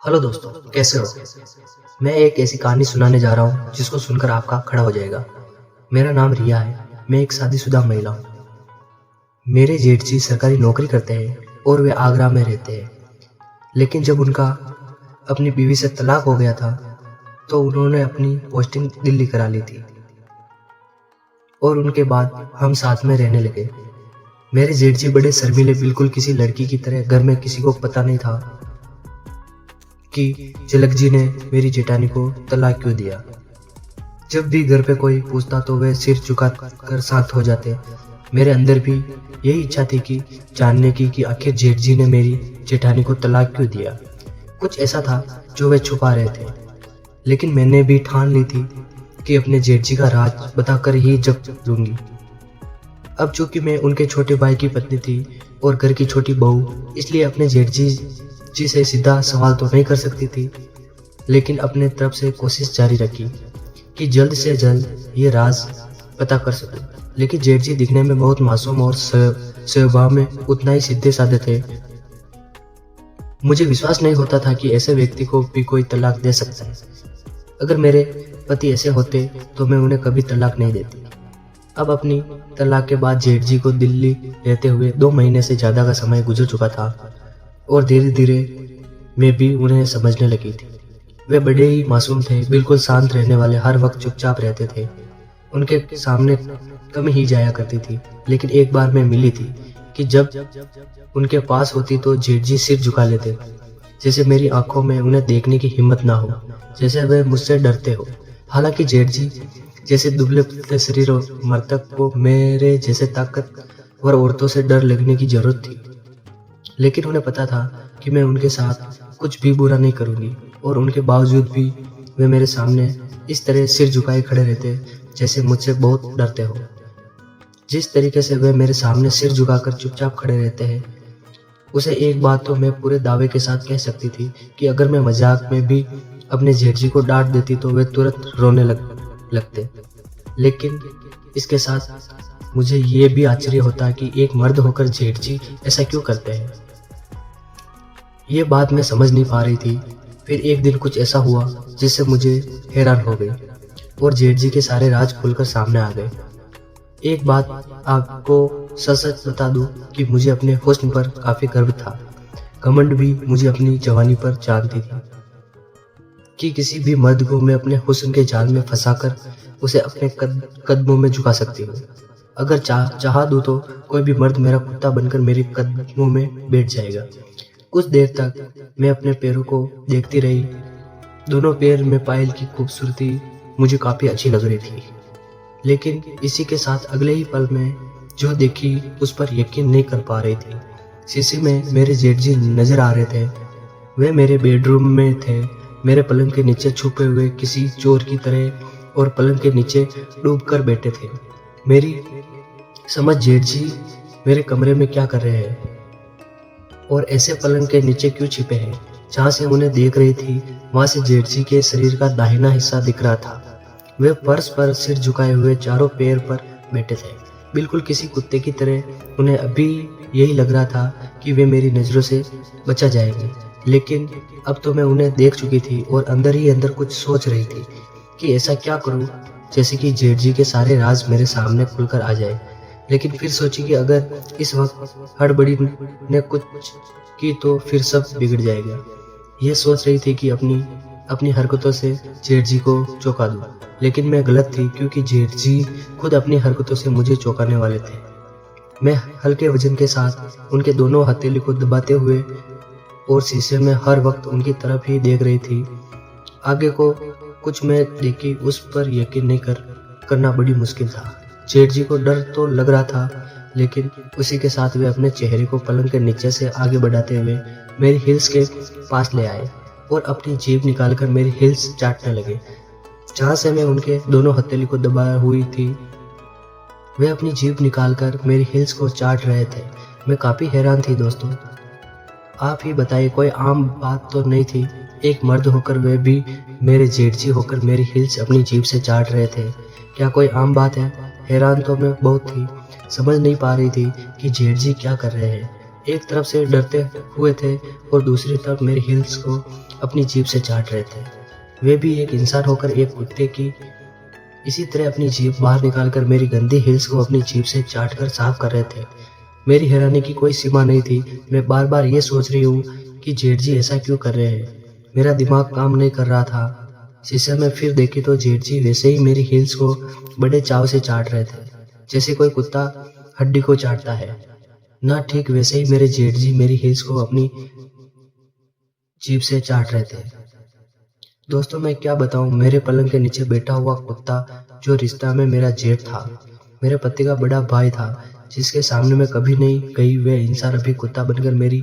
Hello दोस्तों, कैसे हो? मैं एक ऐसी कहानी सुनाने जा रहा हूँ जिसको सुनकर आपका खड़ा हो जाएगा। मेरा नाम रिया है। मैं एक शादीशुदा महिला हूँ। मेरे जेठ जी सरकारी नौकरी करते हैं और वे आगरा में रहते हैं। लेकिन जब उनका अपनी बीवी से तलाक हो गया था तो उन्होंने अपनी पोस्टिंग दिल्ली करा ली थी और उनके बाद हम साथ में रहने लगे। मेरे जेठ जी बड़े शर्मीले, बिल्कुल किसी लड़की की तरह। घर में किसी को पता नहीं था कि झलक जी ने मेरी जेठानी को तलाक क्यों दिया। जब भी घर पे कोई पूछता तो वे सिर झुका कर शांत हो जाते। मेरे अंदर भी यही इच्छा थी कि जानने की कि आखिर जेठ जी ने मेरी जेठानी को तलाक क्यों दिया। कुछ ऐसा था जो वे छुपा रहे थे, लेकिन मैंने भी ठान ली थी कि अपने जेठ जी का राज बताकर ही जब लूंगी। अब चूंकि मैं उनके छोटे भाई की पत्नी थी और घर की छोटी बहू, इसलिए अपने जेठ जी से सीधा सवाल तो नहीं कर सकती थी, लेकिन अपने तरफ से कोशिश जारी रखी कि जल्द से जल्द ये राज पता कर सकूं। लेकिन जेठ जी दिखने में बहुत मासूम और स्वभाव में उतना ही सीधे साधे थे। मुझे विश्वास नहीं होता था कि ऐसे व्यक्ति को भी कोई तलाक दे सकता है। अगर मेरे पति ऐसे होते तो मैं उन्हें कभी तलाक नहीं देती। अब अपनी तलाक के बाद जेठ जी को दिल्ली रहते हुए 2 महीने से ज़्यादा का समय गुजर चुका था और धीरे धीरे मैं भी उन्हें समझने लगी थी। वे बड़े ही मासूम थे, बिल्कुल शांत रहने वाले, हर वक्त चुपचाप रहते थे। उनके सामने कम ही जाया करती थी, लेकिन एक बार मैं मिली थी कि जब उनके पास होती तो जेठ जी सिर झुका लेते, जैसे मेरी आंखों में उन्हें देखने की हिम्मत ना हो, जैसे वे मुझसे डरते हो। हालांकि जेठ जी जैसे दुबले पतले शरीर और मर्तक को मेरे जैसे ताकतवर औरतों से डर लगने की जरूरत थी, लेकिन उन्हें पता था कि मैं उनके साथ कुछ भी बुरा नहीं करूंगी, और उनके बावजूद भी वे मेरे सामने इस तरह सिर झुकाए खड़े रहते जैसे मुझसे बहुत डरते हो। जिस तरीके से वे मेरे सामने सिर झुकाकर चुपचाप खड़े रहते हैं, उसे एक बात तो मैं पूरे दावे के साथ कह सकती थी कि अगर मैं मजाक में भी अपने जेठ जी को डांट देती तो वे तुरंत रोने लगते। लेकिन इसके साथ मुझे ये भी आश्चर्य होता कि एक मर्द होकर जेठ जी ऐसा क्यों करते हैं। ये बात मैं समझ नहीं पा रही थी। फिर एक दिन कुछ ऐसा हुआ जिससे मुझे हैरान हो गई और जेठ जी के सारे राज खुलकर सामने आ गए। एक बात आपको सच बता दूं कि मुझे अपने हुस्न पर काफी गर्व था। घमंड भी मुझे अपनी जवानी पर जानती थी कि किसी भी मर्द को मैं अपने हुस्न के जाल में फंसाकर उसे अपने कदमों में झुका सकती हूँ। अगर चाह दूं तो कोई भी मर्द मेरा कुत्ता बनकर मेरे कदमों में बैठ जाएगा। कुछ देर तक मैं अपने पैरों को देखती रही। दोनों पैर में पायल की खूबसूरती मुझे काफी अच्छी लग रही थी, लेकिन इसी के साथ अगले ही पल में जो देखी उस पर यकीन नहीं कर पा रही थी। शीशे में मेरे जेठ जी नजर आ रहे थे। वे मेरे बेडरूम में थे, मेरे पलंग के नीचे छुपे हुए किसी चोर की तरह, और पलंग के नीचे डूब कर बैठे थे। मेरी समझ जेठ जी मेरे कमरे में क्या कर रहे हैं और ऐसे पलंग के नीचे क्यों छिपे हैं। जहाँ से उन्हें देख रही थी वहां से जेठ जी के शरीर का दाहिना हिस्सा दिख रहा था। वे फर्श पर सिर झुकाए हुए चारों पैर पर बैठे थे, बिल्कुल किसी कुत्ते की तरह। उन्हें अभी यही लग रहा था कि वे मेरी नजरों से बचा जाएंगे, लेकिन अब तो मैं उन्हें देख चुकी थी और अंदर ही अंदर कुछ सोच रही थी कि ऐसा क्या करूं जैसे कि जेठ जी के सारे राज मेरे सामने खुलकर आ जाए। लेकिन फिर सोची कि अगर इस वक्त हड़बड़ी ने कुछ की तो फिर सब बिगड़ जाएगा। यह सोच रही थी कि अपनी हरकतों से जेठ जी को चौंका दूं, लेकिन मैं गलत थी, क्योंकि जेठ जी खुद अपनी हरकतों से मुझे चौंकाने वाले थे। मैं हल्के वजन के साथ उनके दोनों हथेली को दबाते हुए और शीशे में हर वक्त उनकी तरफ ही देख रही थी। आगे को कुछ मैं देखी उस पर यकीन नहीं करना बड़ी मुश्किल था। जेठ जी को डर तो लग रहा था, लेकिन उसी के साथ वे अपने चेहरे को पलंग के नीचे से आगे बढ़ाते हुए मेरी हिल्स के पास ले आए और अपनी जीभ निकालकर मेरी हिल्स चाटने लगे। जहाँ से मैं उनके दोनों हथेली को दबाई हुई थी, वे अपनी जीभ निकालकर मेरी हिल्स को चाट रहे थे। मैं काफी हैरान थी। दोस्तों, आप ही बताइए, कोई आम बात तो नहीं थी। एक मर्द होकर वे भी मेरे जेठ जी होकर मेरी हिल्स अपनी जीभ से चाट रहे थे। क्या कोई आम बात है? हैरान तो मैं बहुत थी, समझ नहीं पा रही थी कि जेठ जी क्या कर रहे हैं। एक तरफ से डरते हुए थे और दूसरी तरफ मेरे हील्स को अपनी जीभ से चाट रहे थे। वे भी एक इंसान होकर एक कुत्ते की इसी तरह अपनी जीभ बाहर निकालकर मेरी गंदी हील्स को अपनी जीभ से चाट कर साफ कर रहे थे। मेरी हैरानी की कोई सीमा नहीं थी। मैं बार बार ये सोच रही हूँ कि जेठ जी ऐसा क्यों कर रहे हैं। मेरा दिमाग काम नहीं कर रहा था। शीशे में फिर देखी तो जेठ जी वैसे ही मेरी हील्स को बड़े चाव से चाट रहे थे, जैसे कोई कुत्ता हड्डी को चाटता है ना। ठीक वैसे ही मेरे जेठ जी मेरी हील्स को अपनी जीभ से चाट रहे थे। दोस्तों मैं क्या बताऊं, मेरे पलंग के नीचे बैठा हुआ कुत्ता जो रिश्ता में मेरा जेठ था, मेरे पति का बड़ा भाई था, जिसके सामने मैं कभी नहीं गई, वह इंसान अभी कुत्ता बनकर मेरी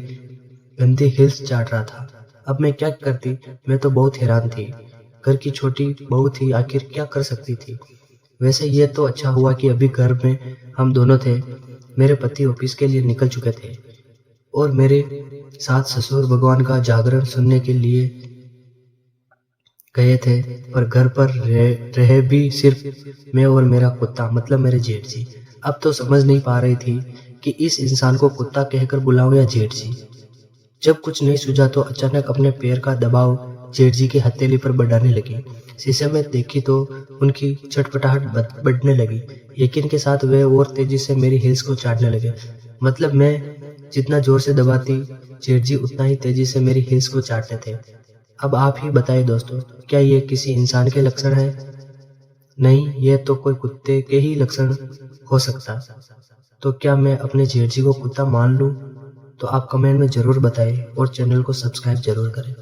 गंदी हिल्स चाट रहा था। अब मैं क्या करती, मैं तो बहुत हैरान थी। घर की छोटी बहू थी, आखिर क्या कर सकती थी। वैसे ये तो अच्छा हुआ कि अभी घर में हम दोनों थे। मेरे पति ऑफिस के लिए निकल चुके थे और मेरे साथ ससुर भगवान का जागरण सुनने के लिए गए थे, पर घर पर रहे भी सिर्फ मैं और मेरा कुत्ता, मतलब मेरे जेठ जी। अब तो समझ नहीं पा रही थी कि इस इंसान को कुत्ता कहकर बुलाऊं या जेठ जी। जब कुछ नहीं सूझा तो अचानक अपने पैर का दबाव जेठ जी की हथेली पर बढ़ाने लगी। शीशे में देखी तो उनकी चटपटाहट बढ़ने लगी। यकीन के साथ वे और तेजी से मेरी हिल्स को चाटने लगे। मतलब मैं जितना जोर से दबाती, जेठ जी उतना ही तेजी से मेरी हिल्स को चाटते थे। अब आप ही बताइए दोस्तों, क्या ये किसी इंसान के लक्षण है? नहीं, ये तो कोई कुत्ते के ही लक्षण हो सकता। तो क्या मैं अपने जेठ जी को कुत्ता मान लूं? तो आप कमेंट में जरूर बताएं और चैनल को सब्सक्राइब जरूर करें।